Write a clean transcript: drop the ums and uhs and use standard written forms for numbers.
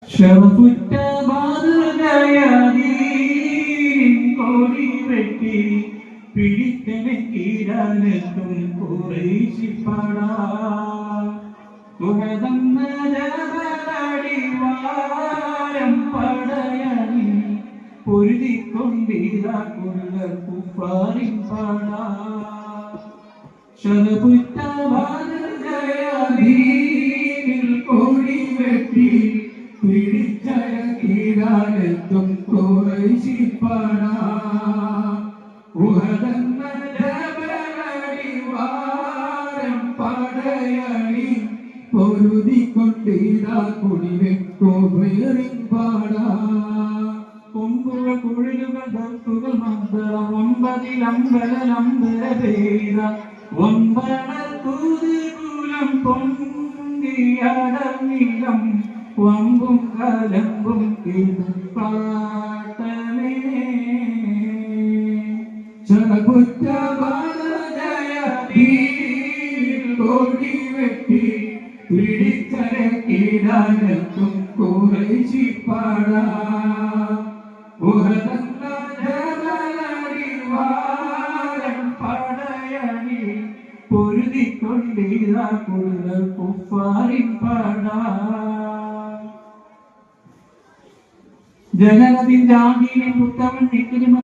ശവപുറ്റ മാതൃകയാതി കോടി വെട്ടി പിടിക്കനെ കീഴാനെത്തും കുറേശിപ്പടാ കുഹതന്ന ജബലടിവാരം പടയണി പൊരുതിക്കൊണ്ടിരാ കൊള്ള കുപ്പാരിൻ പടാ ശവപുറ്റ മാതൃകയാതി കോടി വെട്ടി പിടിച്ചടക്കിടാനെത്തും കുറേശിപ്പടാ ഉഹദന്ന ജബലടിവാരം പടയണി പൊരുതിക്കൊണ്ടിരാ കുടിവെക്കോറിൻ പാടാ കൊമ്പുകൾ കുഴിലുകൾ ദർത്തുകൾ മന്ദളം ഒമ്പതിലമ്പലമ്പല പേര ഒമ്പണ തൂതുകുലം പൊങ്കിയടനിലം വമ്പും കലമ്പും പാട്ടമേ ചലപുറ്റ ബാലജയ കോടി വെട്ടി പിടിച്ചടക്കിടാനെത്തും കുറേശിപ്പടാ ഉഹദന്ന ജബലടിവാരം പടയണി പൊരുതിക്കൊണ്ടിരാ കൊള്ള കുപ്പാരിൻ പടാ ജനനത്തിൻ ജാഗീനെ പുത്തവൻ നിൽക്കുന്ന